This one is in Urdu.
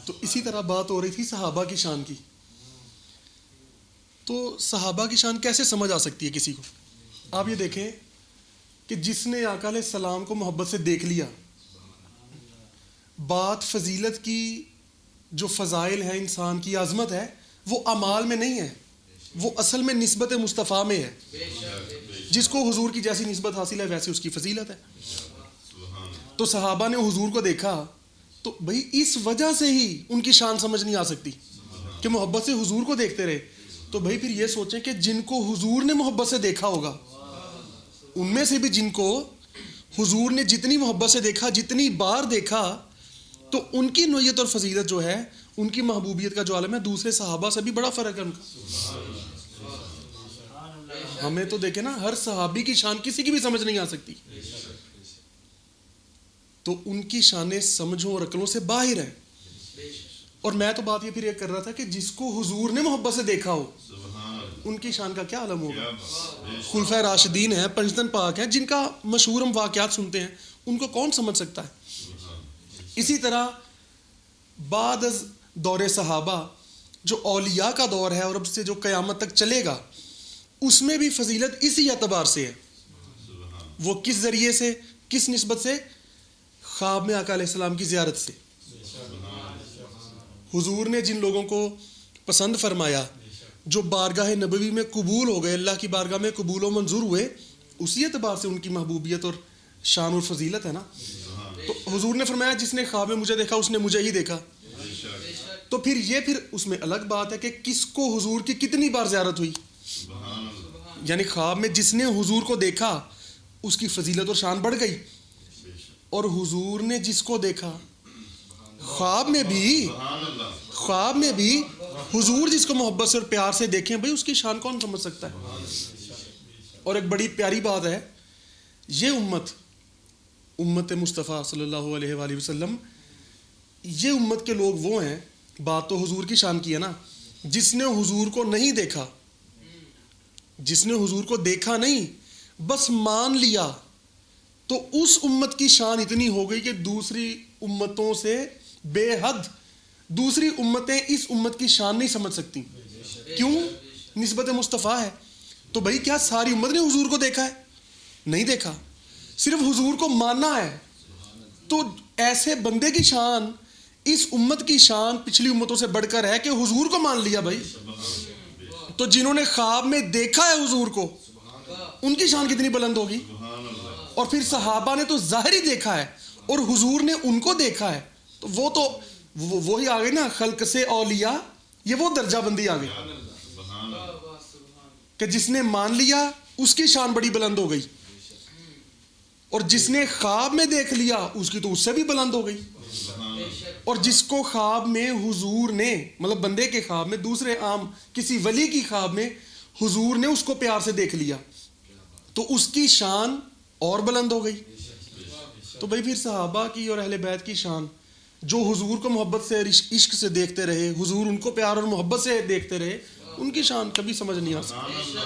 تو اسی طرح بات ہو رہی تھی صحابہ کی شان کی. تو صحابہ کی شان کیسے سمجھ آ سکتی ہے کسی کو؟ آپ یہ دیکھیں کہ جس نے آقا علیہ السلام کو محبت سے دیکھ لیا، بات فضیلت کی جو فضائل ہے، انسان کی عظمت ہے، وہ اعمال میں نہیں ہے، وہ اصل میں نسبت مصطفیٰ میں ہے. جس کو حضور کی جیسی نسبت حاصل ہے ویسے اس کی فضیلت ہے. تو صحابہ نے حضور کو دیکھا تو بھئی اس وجہ سے ہی ان کی شان سمجھ نہیں آ سکتی کہ محبت سے حضور کو دیکھتے رہے. تو بھئی پھر یہ سوچیں کہ جن کو حضور نے محبت سے دیکھا ہوگا، ان میں سے بھی جن کو حضور نے جتنی محبت سے دیکھا، جتنی بار دیکھا، تو ان کی نوعیت اور فضیلت جو ہے، ان کی محبوبیت کا جو عالم ہے، دوسرے صحابہ سے بھی بڑا فرق ہے ان کا. ہمیں تو دیکھیں نا، ہر صحابی کی شان کسی کی بھی سمجھ نہیں آ سکتی. تو ان کی شانیں سمجھوں اور عقلوں سے باہر ہیں. اور میں تو بات یہ پھر یہ کر رہا تھا کہ جس کو حضور نے محبت سے دیکھا ہو، ان کی شان کا کیا عالم ہوگا. خلفائے راشدین ہیں، پنجتن پاک ہیں، جن کا مشہور ہم واقعات سنتے ہیں، ان کو کون سمجھ سکتا ہے. اسی طرح بعد از دور صحابہ جو اولیاء کا دور ہے اور اب سے جو قیامت تک چلے گا، اس میں بھی فضیلت اسی اعتبار سے ہے. وہ کس ذریعے سے، کس نسبت سے؟ خواب میں آقا علیہ السلام کی زیارت سے. حضور نے جن لوگوں کو پسند فرمایا، جو بارگاہ نبوی میں قبول ہو گئے، اللہ کی بارگاہ میں قبول و منظور ہوئے، اسی اعتبار سے ان کی محبوبیت اور شان اور فضیلت ہے نا. تو حضور نے فرمایا جس نے خواب میں مجھے دیکھا اس نے مجھے ہی دیکھا. تو پھر اس میں الگ بات ہے کہ کس کو حضور کی کتنی بار زیارت ہوئی. یعنی خواب میں جس نے حضور کو دیکھا اس کی فضیلت اور شان بڑھ گئی، اور حضور نے جس کو دیکھا خواب میں بھی حضور جس کو محبت سے اور پیار سے دیکھیں، بھئی اس کی شان کون سمجھ سکتا ہے. اور ایک بڑی پیاری بات ہے، یہ امت مصطفیٰ صلی اللہ علیہ وآلہ وسلم، یہ امت کے لوگ وہ ہیں، بات تو حضور کی شان کی ہے نا، جس نے حضور کو نہیں دیکھا، جس نے حضور کو دیکھا نہیں، بس مان لیا، تو اس امت کی شان اتنی ہو گئی کہ دوسری امتوں سے بے حد دوسری امتیں اس امت کی شان نہیں سمجھ سکتی. کیوں؟ نسبت مصطفیٰ ہے. تو بھئی کیا ساری امت نے حضور کو دیکھا ہے؟ نہیں دیکھا، صرف حضور کو ماننا ہے. تو ایسے بندے کی شان، اس امت کی شان پچھلی امتوں سے بڑھ کر ہے کہ حضور کو مان لیا. بھائی تو جنہوں نے خواب میں دیکھا ہے حضور کو، ان کی شان کتنی بلند ہوگی. اور پھر صحابہ نے تو ظاہری دیکھا ہے اور حضور نے ان کو دیکھا ہے، تو وہ تو وہی آ گئی نا، خلق سے اولیاء، یہ وہ درجہ بندی آ گئی کہ جس نے مان لیا اس کی شان بڑی بلند ہو گئی، اور جس نے خواب میں دیکھ لیا اس کی تو اس سے بھی بلند ہو گئی. اور جس کو خواب میں حضور نے، مطلب بندے کے خواب میں، دوسرے عام کسی ولی کی خواب میں حضور نے اس کو پیار سے دیکھ لیا، تو اس کی شان اور بلند ہو گئی. تو بھئی پھر صحابہ کی اور اہل بیت کی شان، جو حضور کو محبت سے عشق سے دیکھتے رہے، حضور ان کو پیار اور محبت سے دیکھتے رہے، ان کی شان کبھی سمجھ نہیں آ سکتی.